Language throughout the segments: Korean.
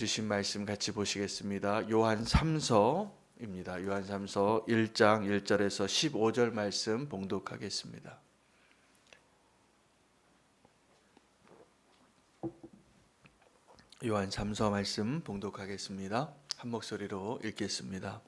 주신 말씀 같이 보시겠습니다. 요한 3서입니다. 요한 3서 1장 1절에서 15절 말씀 봉독하겠습니다. 요한 3서 말씀 봉독하겠습니다. 한 목소리로 읽겠습니다.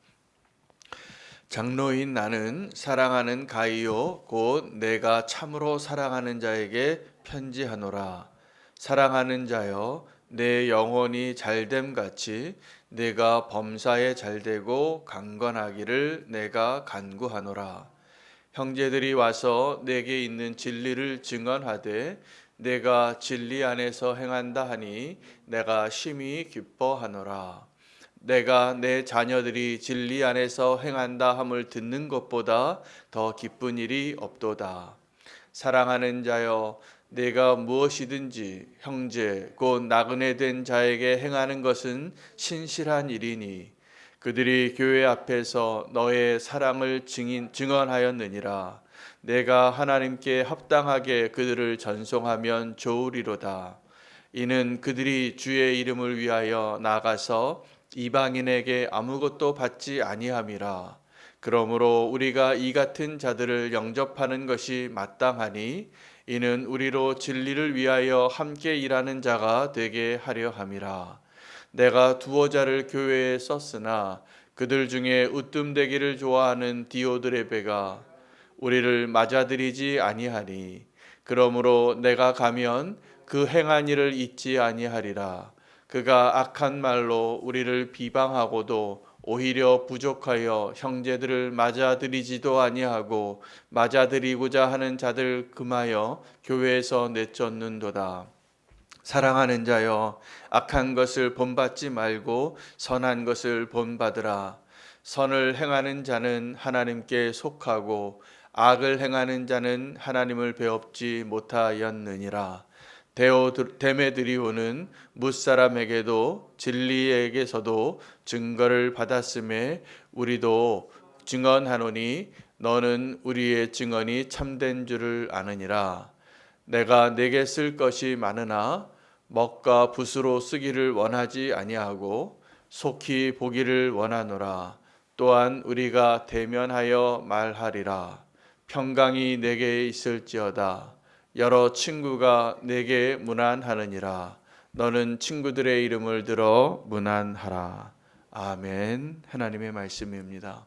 장로인 나는 사랑하는 가이오 곧 내가 참으로 사랑하는 자에게 편지하노라. 사랑하는 자여 내 영혼이 잘됨 같이 내가 범사에 잘되고 강건하기를 내가 간구하노라. 형제들이 와서 내게 있는 진리를 증언하되 내가 진리 안에서 행한다 하니 내가 심히 기뻐하노라. 내가 내 자녀들이 진리 안에서 행한다 함을 듣는 것보다 더 기쁜 일이 없도다. 사랑하는 자여 내가 무엇이든지 형제 곧 나그네 된 자에게 행하는 것은 신실한 일이니 그들이 교회 앞에서 너의 사랑을 증언하였느니라. 내가 하나님께 합당하게 그들을 전송하면 좋으리로다. 이는 그들이 주의 이름을 위하여 나가서 이방인에게 아무것도 받지 아니함이라. 그러므로 우리가 이 같은 자들을 영접하는 것이 마땅하니 이는 우리로 진리를 위하여 함께 일하는 자가 되게 하려 함이라. 내가 두어 자를 교회에 썼으나 그들 중에 으뜸되기를 좋아하는 디오드레베가 우리를 맞아들이지 아니하니 그러므로 내가 가면 그 행한 일을 잊지 아니하리라. 그가 악한 말로 우리를 비방하고도 오히려 부족하여 형제들을 맞아들이지도 아니하고 맞아들이고자 하는 자들 금하여 교회에서 내쫓는도다. 사랑하는 자여 악한 것을 본받지 말고 선한 것을 본받으라. 선을 행하는 자는 하나님께 속하고 악을 행하는 자는 하나님을 배웁지 못하였느니라. 데메드리오는 뭇사람에게도 진리에게서도 증거를 받았음에 우리도 증언하노니 너는 우리의 증언이 참된 줄을 아느니라. 내가 내게 쓸 것이 많으나 먹과 붓으로 쓰기를 원하지 아니하고 속히 보기를 원하노라. 또한 우리가 대면하여 말하리라. 평강이 내게 있을지어다. 여러 친구가 내게 문안하느니라. 너는 친구들의 이름을 들어 문안하라. 아멘. 하나님의 말씀입니다.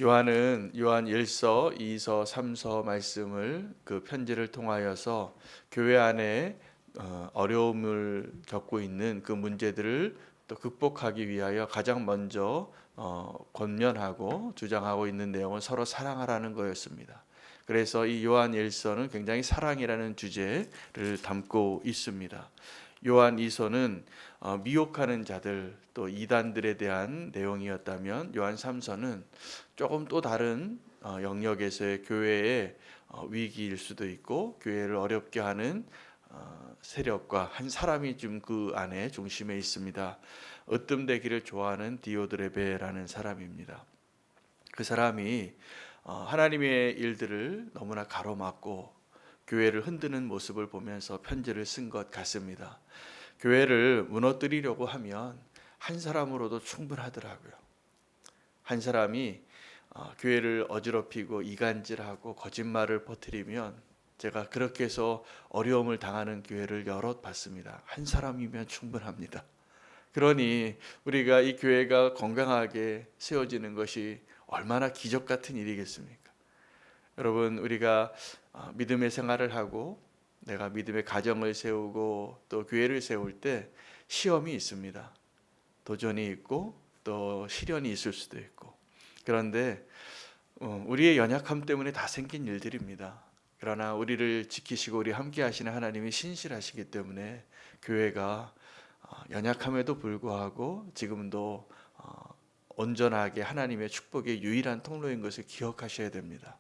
요한은 요한 1서, 2서, 3서 말씀을 그 편지를 통하여서 교회 안에 어려움을 겪고 있는 그 문제들을 또 극복하기 위하여 가장 먼저 권면하고 주장하고 있는 내용은 서로 사랑하라는 거였습니다. 그래서 이 요한 1서는 굉장히 사랑이라는 주제를 담고 있습니다. 요한 2서는 미혹하는 자들 또 이단들에 대한 내용이었다면 요한 3서는 조금 또 다른 영역에서의 교회의 위기일 수도 있고 교회를 어렵게 하는 세력과 한 사람이 좀 그 안에 중심에 있습니다. 으뜸되기를 좋아하는 디오드레베라는 사람입니다. 그 사람이 하나님의 일들을 너무나 가로막고 교회를 흔드는 모습을 보면서 편지를 쓴 것 같습니다. 교회를 무너뜨리려고 하면 한 사람으로도 충분하더라고요. 한 사람이 교회를 어지럽히고 이간질하고 거짓말을 퍼뜨리면 제가 그렇게 해서 어려움을 당하는 교회를 여럿 봤습니다. 한 사람이면 충분합니다. 그러니 우리가 이 교회가 건강하게 세워지는 것이 얼마나 기적 같은 일이겠습니까? 여러분, 우리가 믿음의 생활을 하고 내가 믿음의 가정을 세우고 또 교회를 세울 때 시험이 있습니다. 도전이 있고 또 시련이 있을 수도 있고. 그런데 우리의 연약함 때문에 다 생긴 일들입니다. 그러나 우리를 지키시고 우리 함께 하시는 하나님이 신실하시기 때문에 교회가 연약함에도 불구하고 지금도 온전하게 하나님의 축복의 유일한 통로인 것을 기억하셔야 됩니다.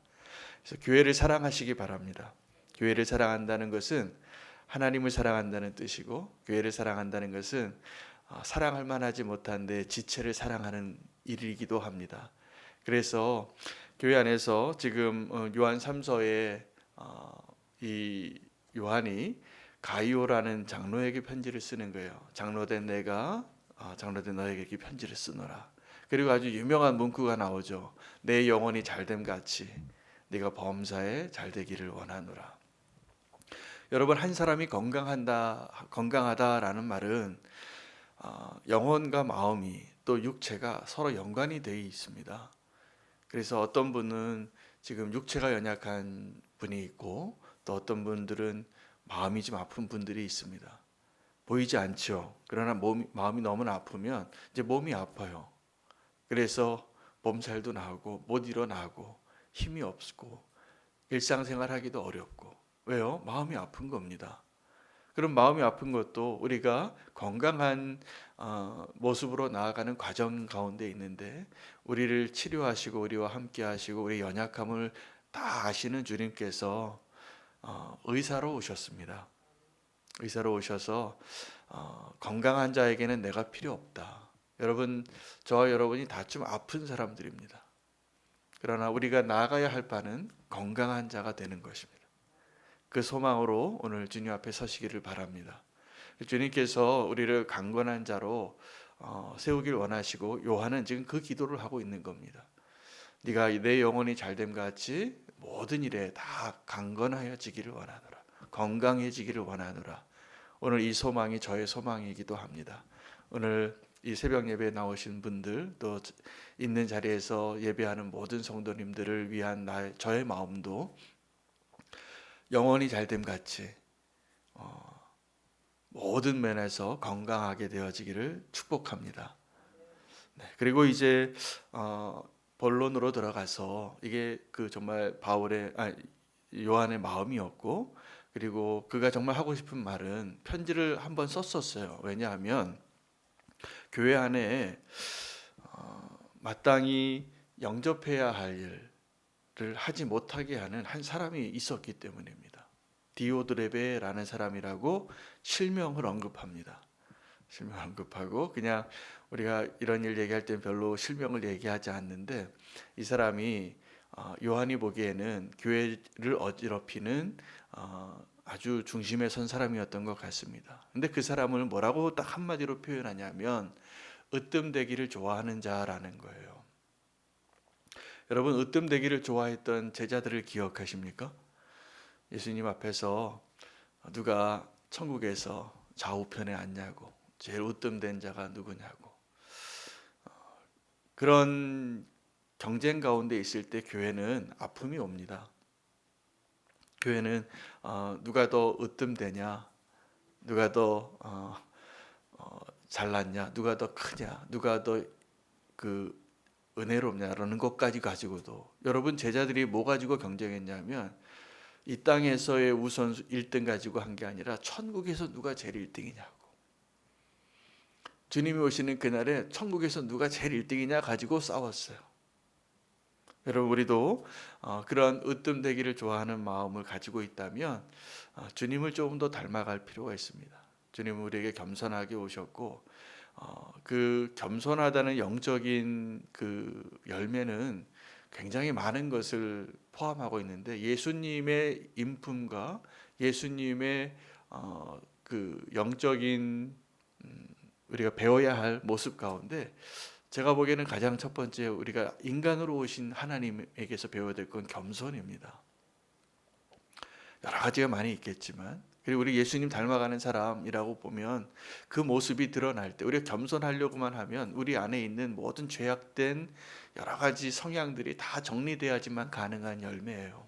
그래서 교회를 사랑하시기 바랍니다. 교회를 사랑한다는 것은 하나님을 사랑한다는 뜻이고 교회를 사랑한다는 것은 사랑할 만하지 못한데 지체를 사랑하는 일이기도 합니다. 그래서 교회 안에서 지금 요한 3서에 이 요한이 가이오라는 장로에게 편지를 쓰는 거예요. 장로된 내가 장로된 너에게 편지를 쓰노라. 그리고 아주 유명한 문구가 나오죠. 내 영혼이 잘됨 같이 네가 범사에 잘되기를 원하노라. 여러분, 한 사람이 건강하다라는 말은 영혼과 마음이 또 육체가 서로 연관이 되어 있습니다. 그래서 어떤 분은 지금 육체가 연약한 분이 있고 또 어떤 분들은 마음이 좀 아픈 분들이 있습니다. 보이지 않죠. 그러나 마음이 너무 아프면 이제 몸이 아파요. 그래서 몸살도 나고 못 일어나고 힘이 없고 일상생활하기도 어렵고. 왜요? 마음이 아픈 겁니다. 그럼 마음이 아픈 것도 우리가 건강한 모습으로 나아가는 과정 가운데 있는데, 우리를 치료하시고 우리와 함께 하시고 우리 연약함을 다 아시는 주님께서 의사로 오셨습니다. 의사로 오셔서 건강한 자에게는 내가 필요 없다. 여러분, 저와 여러분이 다 좀 아픈 사람들입니다. 그러나 우리가 나아가야 할 바는 건강한 자가 되는 것입니다. 그 소망으로 오늘 주님 앞에 서시기를 바랍니다. 주님께서 우리를 강건한 자로 세우길 원하시고, 요한은 지금 그 기도를 하고 있는 겁니다. 네가 내 영혼이 잘됨 같이 모든 일에 다 강건하여지기를 원하노라. 건강해지기를 원하노라. 오늘 이 소망이 저의 소망이기도 합니다. 오늘 이 새벽 예배에 나오신 분들, 또 있는 자리에서 예배하는 모든 성도님들을 위한 저의 마음도 영혼이 잘됨 같이 모든 면에서 건강하게 되어지기를 축복합니다. 네, 그리고 이제 본론으로 들어가서 이게 정말 요한의 마음이었고, 그리고 그가 정말 하고 싶은 말은 편지를 한번 썼었어요. 왜냐하면 교회 안에 마땅히 영접해야 할 일을 하지 못하게 하는 한 사람이 있었기 때문입니다. 디오드레베라는 사람이라고 실명을 언급합니다. 실명을 언급하고, 그냥 우리가 이런 일 얘기할 때 별로 실명을 얘기하지 않는데, 이 사람이 요한이 보기에는 교회를 어지럽히는 아주 중심에 선 사람이었던 것 같습니다. 근데 그 사람을 뭐라고 딱 한마디로 표현하냐면 으뜸되기를 좋아하는 자라는 거예요. 여러분, 으뜸되기를 좋아했던 제자들을 기억하십니까? 예수님 앞에서 누가 천국에서 좌우편에 앉냐고, 제일 으뜸된 자가 누구냐고, 그런 경쟁 가운데 있을 때 교회는 아픔이 옵니다. 교회는 누가 더 으뜸되냐, 누가 더 잘났냐, 누가 더 크냐, 누가 더 은혜롭냐라는 것까지 가지고도, 여러분, 제자들이 뭐 가지고 경쟁했냐면 이 땅에서의 우선순위 1등 가지고 한 게 아니라 천국에서 누가 제일 1등이냐고. 주님이 오시는 그날에 천국에서 누가 제일 1등이냐 가지고 싸웠어요. 여러분, 우리도 그런 으뜸되기를 좋아하는 마음을 가지고 있다면 주님을 조금 더 닮아갈 필요가 있습니다. 주님은 우리에게 겸손하게 오셨고, 그 겸손하다는 영적인 그 열매는 굉장히 많은 것을 포함하고 있는데, 예수님의 인품과 예수님의 그 영적인 우리가 배워야 할 모습 가운데, 제가 보기에는 가장 첫 번째 우리가 인간으로 오신 하나님에게서 배워야 될 건 겸손입니다. 여러 가지가 많이 있겠지만, 그리고 우리 예수님 닮아가는 사람이라고 보면 그 모습이 드러날 때, 우리가 겸손하려고만 하면 우리 안에 있는 모든 죄악된 여러 가지 성향들이 다 정리돼야지만 가능한 열매예요.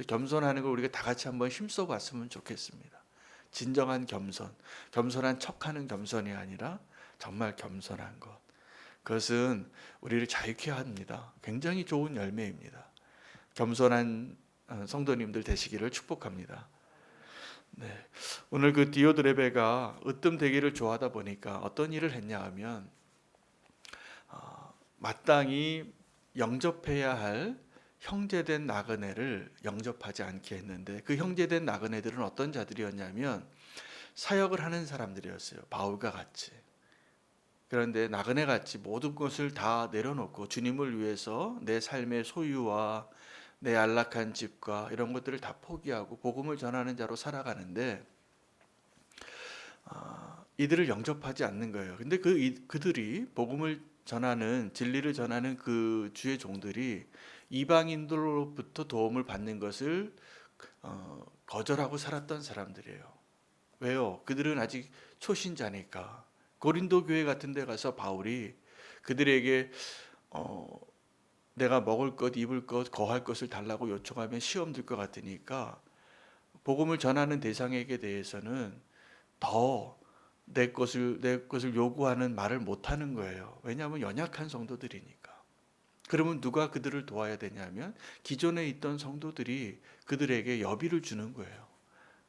겸손하는 걸 우리가 다 같이 한번 힘써 봤으면 좋겠습니다. 진정한 겸손, 겸손한 척하는 겸손이 아니라 정말 겸손한 것, 그것은 우리를 자유케 합니다. 굉장히 좋은 열매입니다. 겸손한 성도님들 되시기를 축복합니다. 네, 오늘 그 디오드레베가 으뜸되기를 좋아하다 보니까 어떤 일을 했냐 하면 마땅히 영접해야 할 형제된 나그네를 영접하지 않게 했는데, 그 형제된 나그네들은 어떤 자들이었냐면 사역을 하는 사람들이었어요. 바울과 같이. 그런데 나그네 같이 모든 것을 다 내려놓고 주님을 위해서 내 삶의 소유와 내 안락한 집과 이런 것들을 다 포기하고 복음을 전하는 자로 살아가는데, 이들을 영접하지 않는 거예요. 근데 그들이 복음을 전하는, 진리를 전하는 그 주의 종들이 이방인들로부터 도움을 받는 것을 거절하고 살았던 사람들이에요. 왜요? 그들은 아직 초신자니까. 고린도 교회 같은 데 가서 바울이 그들에게 내가 먹을 것, 입을 것, 거할 것을 달라고 요청하면 시험 들 것 같으니까 복음을 전하는 대상에게 대해서는 더 내 것을 요구하는 말을 못 하는 거예요. 왜냐하면 연약한 성도들이니까. 그러면 누가 그들을 도와야 되냐면 기존에 있던 성도들이 그들에게 여비를 주는 거예요.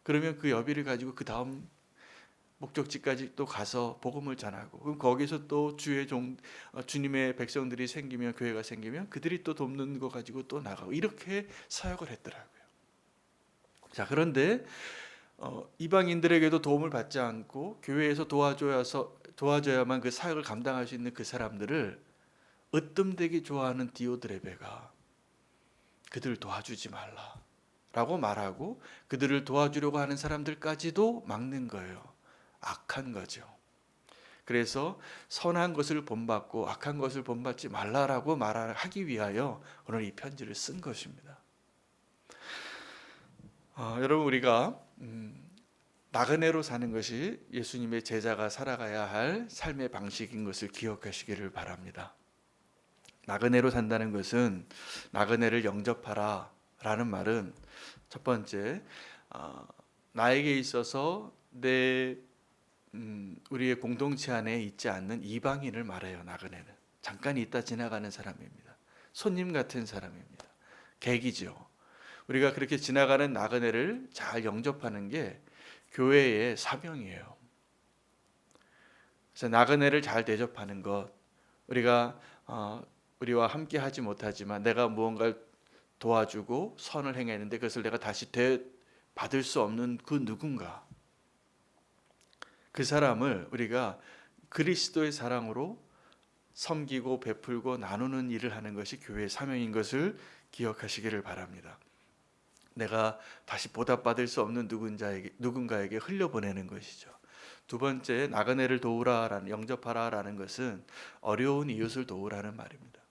그러면 그 여비를 가지고 그 다음 목적지까지 또 가서 복음을 전하고, 그럼 거기서 또 주님의 백성들이 생기면, 교회가 생기면 그들이 또 돕는 거 가지고 또 나가고, 이렇게 사역을 했더라고요. 자, 그런데 이방인들에게도 도움을 받지 않고 교회에서 도와줘야만 그 사역을 감당할 수 있는 그 사람들을 으뜸되게 좋아하는 디오드레베가 그들을 도와주지 말라라고 말하고 그들을 도와주려고 하는 사람들까지도 막는 거예요. 악한 거죠. 그래서 선한 것을 본받고 악한 것을 본받지 말라라고 말하기 위하여 오늘 이 편지를 쓴 것입니다. 여러분, 우리가 나그네로 사는 것이 예수님의 제자가 살아가야 할 삶의 방식인 것을 기억하시기를 바랍니다. 나그네로 산다는 것은, 나그네를 영접하라 라는 말은 첫 번째, 나에게 있어서 우리의 공동체 안에 있지 않는 이방인을 말해요. 나그네는 잠깐 있다 지나가는 사람입니다. 손님 같은 사람입니다. 객이죠. 우리가 그렇게 지나가는 나그네를 잘 영접하는 게 교회의 사명이에요. 그래서 나그네를 잘 대접하는 것, 우리와 함께 하지 못하지만 내가 무언가를 도와주고 선을 행했는데 그것을 내가 다시 받을 수 없는 그 누군가, 그 사람을 우리가 그리스도의 사랑으로 섬기고 베풀고 나누는 일을 하는 것이 교회의 사명인 것을 기억하시기를 바랍니다. 내가 다시 보답받을 수 없는 누군가에게 흘려보내는 것이죠. 두 번째, 나그네를 도우라라는, 영접하라라는 것은 어려운 이웃을 도우라는 말입니다.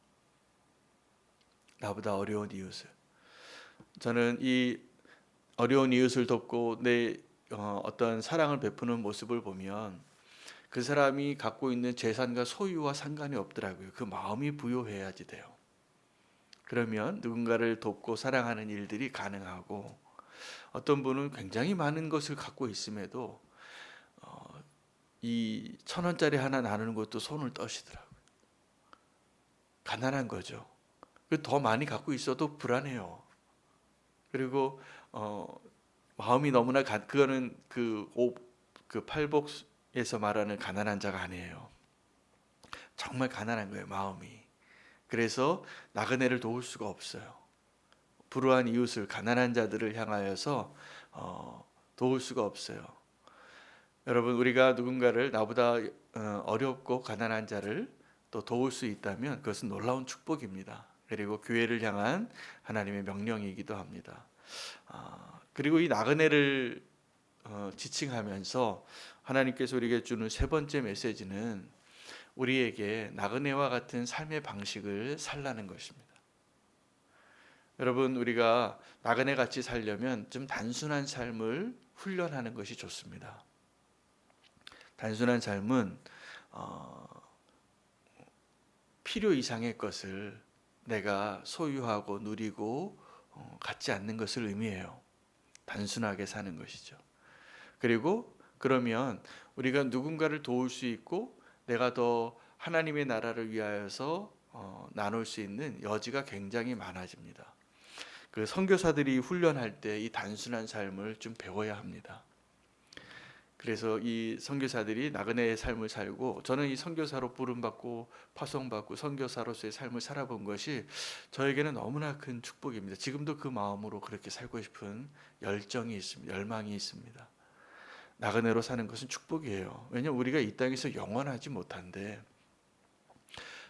나보다 어려운 이웃을. 저는 이 어려운 이웃을 돕고 내 어떤 사랑을 베푸는 모습을 보면 그 사람이 갖고 있는 재산과 소유와 상관이 없더라고요. 그 마음이 부요해야지 돼요. 그러면 누군가를 돕고 사랑하는 일들이 가능하고, 어떤 분은 굉장히 많은 것을 갖고 있음에도 이 1,000원짜리 하나 나누는 것도 손을 떠시더라고요. 가난한 거죠. 더 많이 갖고 있어도 불안해요. 그리고 마음이 너무나 그거는 그 팔복에서 말하는 가난한 자가 아니에요. 정말 가난한 거예요, 마음이. 그래서 나그네를 도울 수가 없어요. 불우한 이웃을, 가난한 자들을 향하여서 도울 수가 없어요. 여러분, 우리가 누군가를, 나보다 어렵고 가난한 자를 또 도울 수 있다면 그것은 놀라운 축복입니다. 그리고 교회를 향한 하나님의 명령이기도 합니다. 그리고 이 나그네를 지칭하면서 하나님께서 우리에게 주는 세 번째 메시지는 우리에게 나그네와 같은 삶의 방식을 살라는 것입니다. 여러분, 우리가 나그네 같이 살려면 좀 단순한 삶을 훈련하는 것이 좋습니다. 단순한 삶은 필요 이상의 것을 내가 소유하고 누리고 갖지 않는 것을 의미해요. 단순하게 사는 것이죠. 그리고 그러면 우리가 누군가를 도울 수 있고 내가 더 하나님의 나라를 위하여서 나눌 수 있는 여지가 굉장히 많아집니다. 그 선교사들이 훈련할 때 이 단순한 삶을 좀 배워야 합니다. 그래서 이 선교사들이 나그네의 삶을 살고, 저는 이 선교사로 부름받고 파송받고 선교사로서의 삶을 살아본 것이 저에게는 너무나 큰 축복입니다. 지금도 그 마음으로 그렇게 살고 싶은 열정이 있습니다. 열망이 있습니다. 나그네로 사는 것은 축복이에요. 왜냐하면 우리가 이 땅에서 영원하지 못한데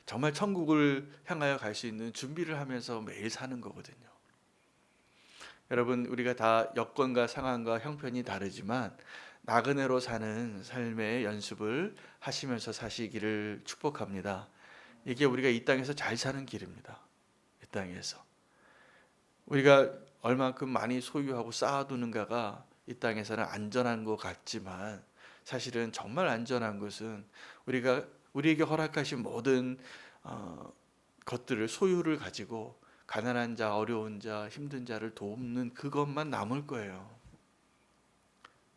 정말 천국을 향하여 갈 수 있는 준비를 하면서 매일 사는 거거든요. 여러분, 우리가 다 여건과 상황과 형편이 다르지만 나그네로 사는 삶의 연습을 하시면서 사시기를 축복합니다. 이게 우리가 이 땅에서 잘 사는 길입니다. 이 땅에서 우리가 얼만큼 많이 소유하고 쌓아두는가가 이 땅에서는 안전한 것 같지만, 사실은 정말 안전한 것은 우리에게 허락하신 모든 것들을, 소유를 가지고 가난한 자, 어려운 자, 힘든 자를 돕는 그것만 남을 거예요.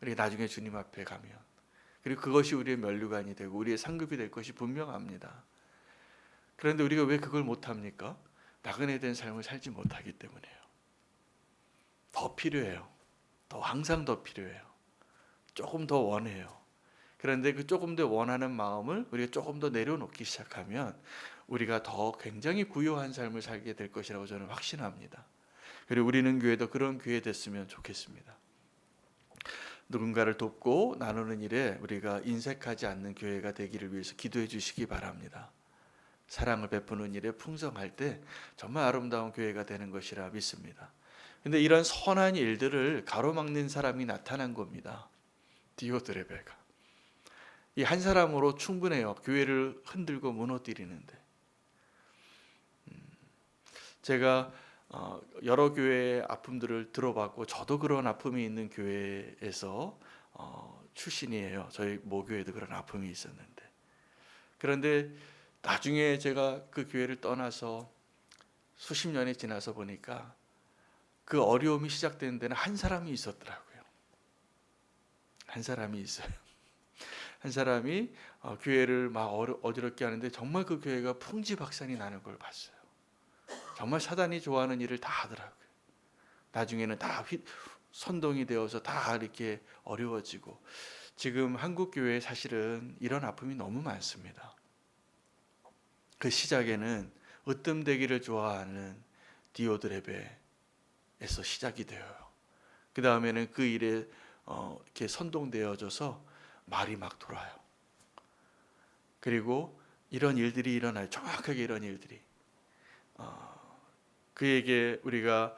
우리 나중에 주님 앞에 가면, 그리고 그것이 우리의 면류관이 되고 우리의 상급이 될 것이 분명합니다. 그런데 우리가 왜 그걸 못합니까? 나그네 된 삶을 살지 못하기 때문이에요. 더 필요해요. 항상 더 필요해요. 조금 더 원해요. 그런데 그 조금 더 원하는 마음을 우리가 조금 더 내려놓기 시작하면 우리가 더 굉장히 부유한 삶을 살게 될 것이라고 저는 확신합니다. 그리고 우리는 교회도 그런 교회 됐으면 좋겠습니다. 누군가를 돕고 나누는 일에 우리가 인색하지 않는 교회가 되기를 위해서 기도해 주시기 바랍니다. 사랑을 베푸는 일에 풍성할 때 정말 아름다운 교회가 되는 것이라 믿습니다. 근데 이런 선한 일들을 가로막는 사람이 나타난 겁니다. 디오드레베가. 이 한 사람으로 충분해요. 교회를 흔들고 무너뜨리는데. 제가 여러 교회의 아픔들을 들어봤고, 저도 그런 아픔이 있는 교회에서 출신이에요. 저희 모교회도 그런 아픔이 있었는데, 그런데 나중에 제가 그 교회를 떠나서 수십 년이 지나서 보니까 그 어려움이 시작되는 데는 한 사람이 있었더라고요. 한 사람이 있어요. 한 사람이 교회를 막 어지럽게 하는데 정말 그 교회가 풍지박산이 나는 걸 봤어요. 정말 사단이 좋아하는 일을 다 하더라고요. 나중에는 다 선동이 되어서 다 이렇게 어려워지고, 지금 한국 교회에 사실은 이런 아픔이 너무 많습니다. 그 시작에는 으뜸되기를 좋아하는 디오드레베에서 시작이 되어요. 그 다음에는 그 일에 이렇게 선동되어져서 말이 막 돌아요. 그리고 이런 일들이 일어나요. 정확하게 이런 일들이. 그에게 우리가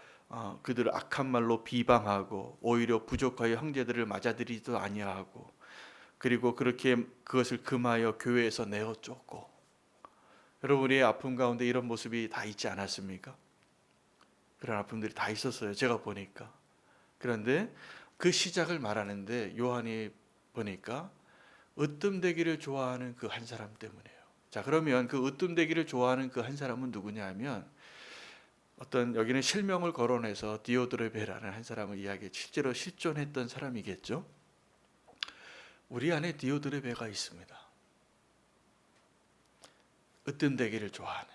그들을 악한 말로 비방하고 오히려 부족하여 형제들을 맞아들이지도 아니하고, 그리고 그렇게 그것을 금하여 교회에서 내어 쫓고. 여러분, 우리의 아픔 가운데 이런 모습이 다 있지 않았습니까? 그런 아픔들이 다 있었어요. 제가 보니까. 그런데 그 시작을 말하는데 요한이 보니까 으뜸되기를 좋아하는 그 한 사람 때문이에요. 자, 그러면 그 으뜸되기를 좋아하는 그 한 사람은 누구냐 하면, 여기는 실명을 거론해서 디오드레베라는 한 사람을 이야기해, 실제로 실존했던 사람이겠죠. 우리 안에 디오드레베가 있습니다. 으뜸되기를 좋아하는.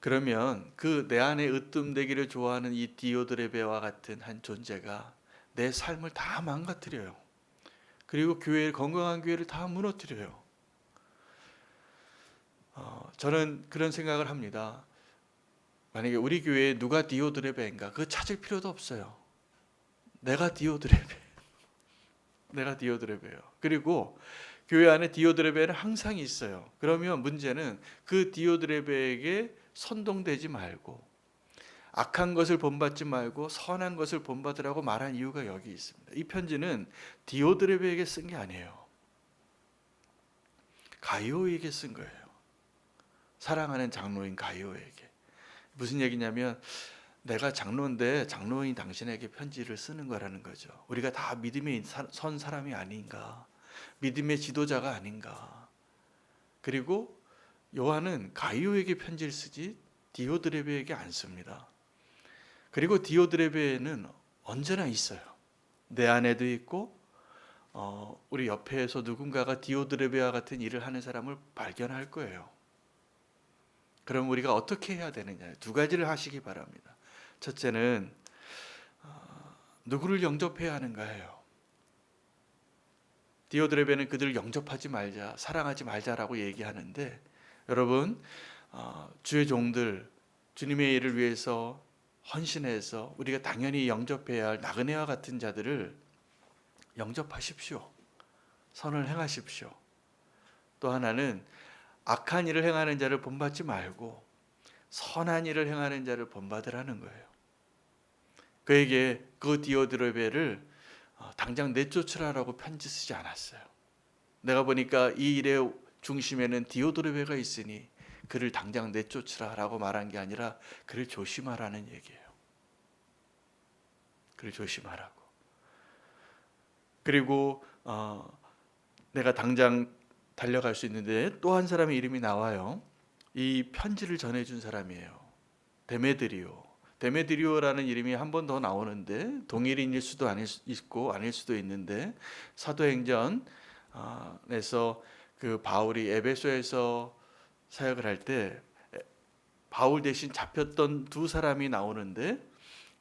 그러면 그 내 안에 으뜸되기를 좋아하는 이 디오드레베와 같은 한 존재가 내 삶을 다 망가뜨려요. 그리고 건강한 교회를 다 무너뜨려요. 저는 그런 생각을 합니다. 만약에 우리 교회에 누가 디오드레베인가, 그거 찾을 필요도 없어요. 내가 디오드레베예요. 그리고 교회 안에 디오드레베는 항상 있어요. 그러면 문제는 그 디오드레베에게 선동되지 말고, 악한 것을 본받지 말고 선한 것을 본받으라고 말한 이유가 여기 있습니다. 이 편지는 디오드레베에게 쓴 게 아니에요. 가이오에게 쓴 거예요. 사랑하는 장로인 가이오에게. 무슨 얘기냐면, 내가 장로인데 장로인 당신에게 편지를 쓰는 거라는 거죠. 우리가 다 믿음에 선 사람이 아닌가, 믿음의 지도자가 아닌가. 그리고 요한은 가이오에게 편지를 쓰지 디오드레베에게 안 씁니다. 그리고 디오드레베는 언제나 있어요. 내 안에도 있고, 우리 옆에서 누군가가 디오드레베와 같은 일을 하는 사람을 발견할 거예요. 그럼 우리가 어떻게 해야 되느냐, 두 가지를 하시기 바랍니다. 첫째는 누구를 영접해야 하는가예요. 디오드레베는 그들을 영접하지 말자, 사랑하지 말자라고 얘기하는데, 여러분, 주의 종들, 주님의 일을 위해서 헌신해서 우리가 당연히 영접해야 할 나그네와 같은 자들을 영접하십시오. 선을 행하십시오. 또 하나는 악한 일을 행하는 자를 본받지 말고 선한 일을 행하는 자를 본받으라는 거예요. 그에게 그 디오드레베를 당장 내쫓으라라고 편지 쓰지 않았어요. 내가 보니까 이 일의 중심에는 디오드레베가 있으니 그를 당장 내쫓으라라고 말한 게 아니라 그를 조심하라는 얘기예요. 그를 조심하라고. 그리고 내가 당장 달려갈 수 있는데 또 한 사람의 이름이 나와요. 이 편지를 전해준 사람이에요. 데메드리오. 데메드리오라는 이름이 한 번 더 나오는데 동일인일 수도 있고 아닐 수도 있는데 사도행전에서 그 바울이 에베소에서 사역을 할 때 바울 대신 잡혔던 두 사람이 나오는데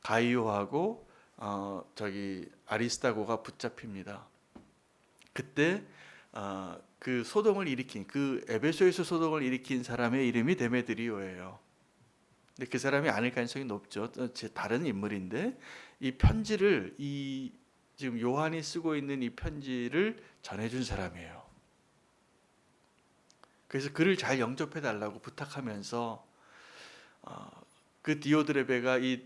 가이오하고 저기 아리스타고가 붙잡힙니다. 그때 그 소동을 일으킨 그 에베소에서 소동을 일으킨 사람의 이름이 데메드리오예요. 근데 그 사람이 아닐 가능성이 높죠. 다른 인물인데 이 편지를 이 지금 요한이 쓰고 있는 이 편지를 전해준 사람이에요. 그래서 그를 잘 영접해 달라고 부탁하면서 그 디오드레베가 이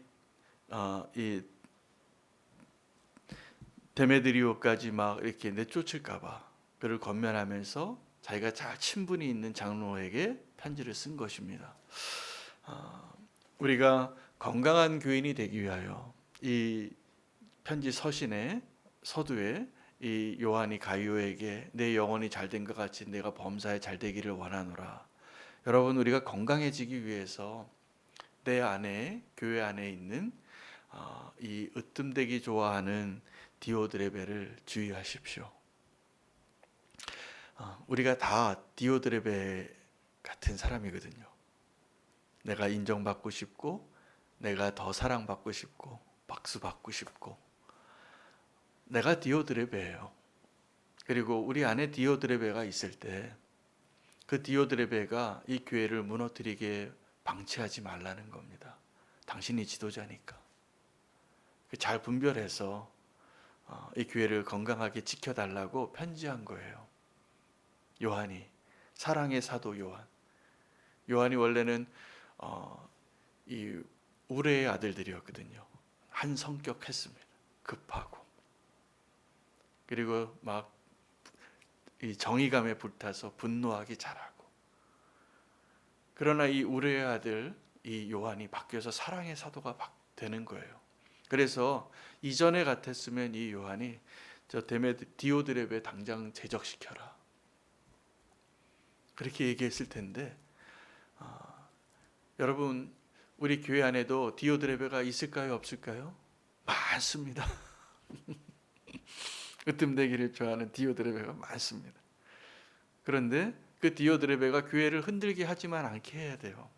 데메드리오까지 막 이렇게 내쫓을까봐 그를 권면하면서 자기가 잘 친분이 있는 장로에게 편지를 쓴 것입니다. 우리가 건강한 교인이 되기 위하여 이 편지 서두에 이 요한이 가이오에게 내 영혼이 잘된 것 같이 내가 범사에 잘되기를 원하노라. 여러분, 우리가 건강해지기 위해서 내 안에 교회 안에 있는 이 으뜸되기 좋아하는 디오드레베를 주의하십시오. 우리가 다 디오드레베 같은 사람이거든요. 내가 인정받고 싶고 내가 더 사랑받고 싶고 박수받고 싶고 내가 디오드레베예요. 그리고 우리 안에 디오드레베가 있을 때 그 디오드레베가 이 교회를 무너뜨리게 방치하지 말라는 겁니다. 당신이 지도자니까. 잘 분별해서 이 교회를 건강하게 지켜달라고 편지한 거예요. 요한이, 사랑의 사도 요한. 요한이 원래는 이 우레의 아들들이었거든요. 한 성격했습니다. 급하고 그리고 막 이 정의감에 불타서 분노하기 잘하고. 그러나 이 우레의 아들 이 요한이 바뀌어서 사랑의 사도가 되는 거예요. 그래서 이전에 같았으면 이 요한이 디오드레베 당장 제적시켜라 그렇게 얘기했을 텐데 여러분, 우리 교회 안에도 디오드레베가 있을까요, 없을까요? 많습니다. 으뜸되기를 좋아하는 디오드레베가 많습니다. 그런데 그 디오드레베가 교회를 흔들게 하지만 않게 해야 돼요.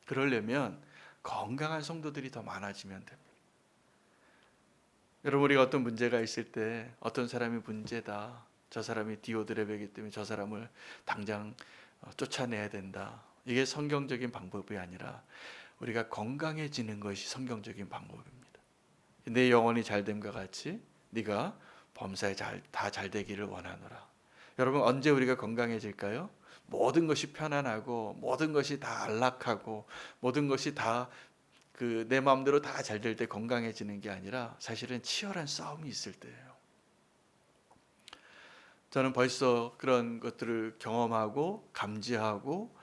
그러려면 건강한 성도들이 더 많아지면 됩니다. 여러분, 우리가 어떤 문제가 있을 때 어떤 사람이 문제다, 저 사람이 디오드레베이기 때문에 저 사람을 당장 쫓아내야 된다, 이게 성경적인 방법이 아니라 우리가 건강해지는 것이 성경적인 방법입니다. 내 영혼이 잘됨과 같이 네가 범사에 다 잘되기를 원하노라. 여러분, 언제 우리가 건강해질까요? 모든 것이 편안하고 모든 것이 다 안락하고 모든 것이 다 내 마음대로 다 잘 될 때 건강해지는 게 아니라 사실은 치열한 싸움이 있을 때예요. 저는 벌써 그런 것들을 경험하고 감지하고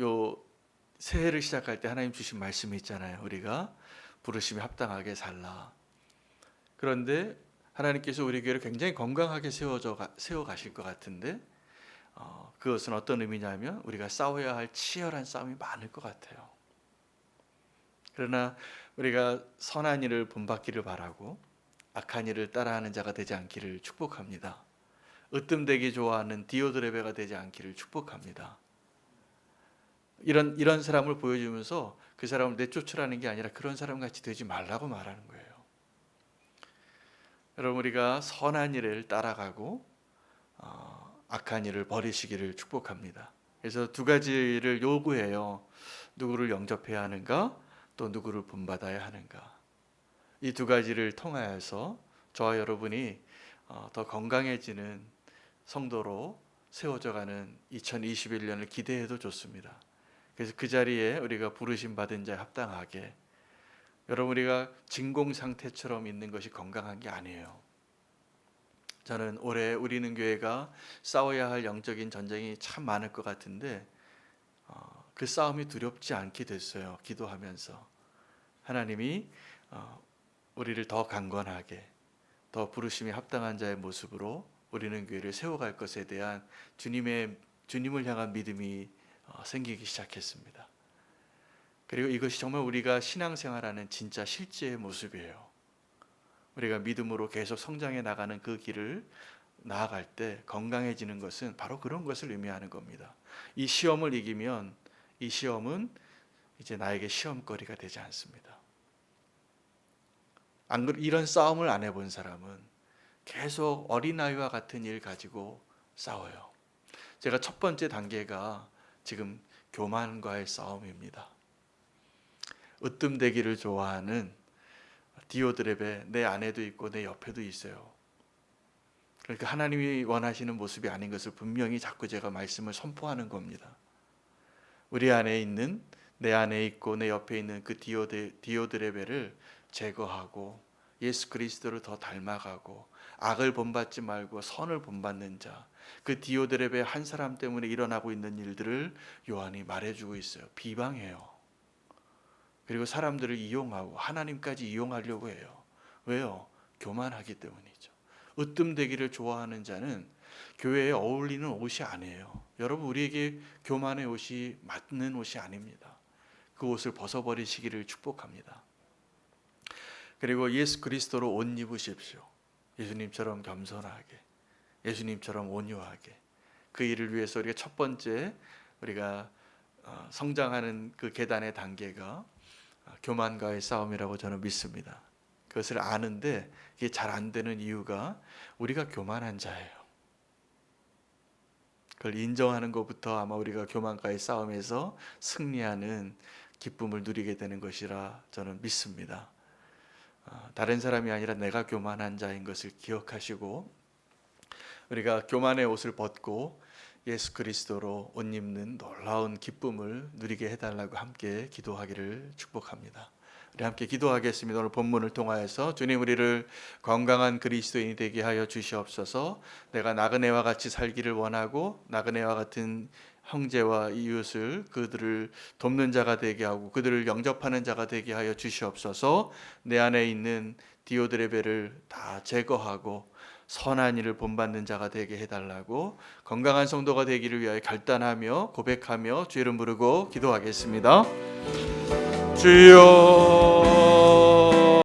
요 새해를 시작할 때 하나님 주신 말씀이 있잖아요. 우리가 부르심에 합당하게 살라. 그런데 하나님께서 우리 교회를 굉장히 건강하게 세워 가실 것 같은데 그것은 어떤 의미냐면 우리가 싸워야 할 치열한 싸움이 많을 것 같아요. 그러나 우리가 선한 일을 본받기를 바라고 악한 일을 따라하는 자가 되지 않기를 축복합니다. 으뜸되기 좋아하는 디오드레베가 되지 않기를 축복합니다. 이런 사람을 보여주면서 그 사람을 내쫓으라는 게 아니라 그런 사람 같이 되지 말라고 말하는 거예요. 여러분, 우리가 선한 일을 따라가고 악한 일을 버리시기를 축복합니다. 그래서 두 가지를 요구해요. 누구를 영접해야 하는가, 또 누구를 본받아야 하는가. 이 두 가지를 통하여서 저와 여러분이 더 건강해지는 성도로 세워져가는 2021년을 기대해도 좋습니다. 그래서 그 자리에 우리가 부르심 받은 자에 합당하게 여러분, 우리가 진공 상태처럼 있는 것이 건강한 게 아니에요. 저는 올해 우리는 교회가 싸워야 할 영적인 전쟁이 참 많을 것 같은데 그 싸움이 두렵지 않게 됐어요. 기도하면서 하나님이 우리를 더 강건하게, 더 부르심이 합당한 자의 모습으로 우리는 교회를 세워갈 것에 대한 주님을 향한 믿음이 생기기 시작했습니다. 그리고 이것이 정말 우리가 신앙생활하는 진짜 실제의 모습이에요. 우리가 믿음으로 계속 성장해 나가는 그 길을 나아갈 때 건강해지는 것은 바로 그런 것을 의미하는 겁니다. 이 시험을 이기면 이 시험은 이제 나에게 시험거리가 되지 않습니다. 이런 싸움을 안 해본 사람은 계속 어린아이와 같은 일 가지고 싸워요. 제가 첫 번째 단계가 지금 교만과의 싸움입니다. 으뜸되기를 좋아하는 디오드렙에 내 안에도 있고 내 옆에도 있어요. 그러니까 하나님이 원하시는 모습이 아닌 것을 분명히 자꾸 제가 말씀을 선포하는 겁니다. 우리 안에 있는, 내 안에 있고 내 옆에 있는 그 디오드레벨을 제거하고 예수 그리스도를 더 닮아가고 악을 본받지 말고 선을 본받는 자, 그 디오드레벨 한 사람 때문에 일어나고 있는 일들을 요한이 말해주고 있어요. 비방해요. 그리고 사람들을 이용하고 하나님까지 이용하려고 해요. 왜요? 교만하기 때문이죠. 으뜸되기를 좋아하는 자는 교회에 어울리는 옷이 아니에요. 여러분, 우리에게 교만의 옷이 맞는 옷이 아닙니다. 그 옷을 벗어버리시기를 축복합니다. 그리고 예수 그리스도로 옷 입으십시오. 예수님처럼 겸손하게, 예수님처럼 온유하게. 그 일을 위해서 우리가 첫 번째 우리가 성장하는 그 계단의 단계가 교만과의 싸움이라고 저는 믿습니다. 그것을 아는데 이게 잘 안 되는 이유가 우리가 교만한 자예요. 그걸 인정하는 것부터 아마 우리가 교만과의 싸움에서 승리하는 기쁨을 누리게 되는 것이라 저는 믿습니다. 다른 사람이 아니라 내가 교만한 자인 것을 기억하시고 우리가 교만의 옷을 벗고 예수 그리스도로 옷 입는 놀라운 기쁨을 누리게 해달라고 함께 기도하기를 축복합니다. 우리 함께 기도하겠습니다. 오늘 본문을 통하여서 주님, 우리를 건강한 그리스도인이 되게 하여 주시옵소서. 내가 나그네와 같이 살기를 원하고 나그네와 같은 형제와 이웃을 그들을 돕는 자가 되게 하고 그들을 영접하는 자가 되게 하여 주시옵소서. 내 안에 있는 디오드레벨을 다 제거하고 선한 일을 본받는 자가 되게 해달라고, 건강한 성도가 되기를 위하여 결단하며 고백하며 주의 이름 부르고 기도하겠습니다. 주여